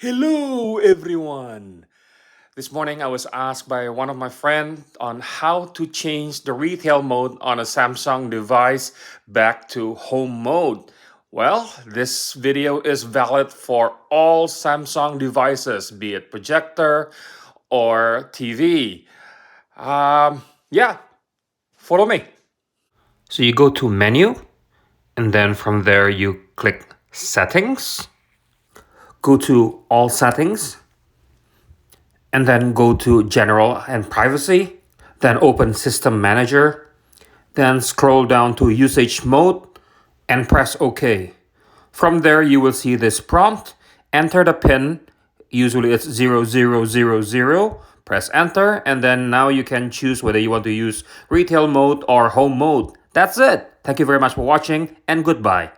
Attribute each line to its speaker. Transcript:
Speaker 1: Hello, everyone. This morning I was asked by one of my friends on how to change the retail mode on a Samsung device back to home mode. Well, this video is valid for all Samsung devices, be it projector or TV. Yeah, follow me. So you go to menu, and then from there you click settings, go to all settings, and then go to General and Privacy, then open System Manager, then scroll down to Usage Mode and press OK. From there, you will see this prompt. Enter the PIN, usually it's 0000, press enter, and then now you can choose whether you want to use retail mode or home mode. That's it. Thank you very much for watching, and goodbye.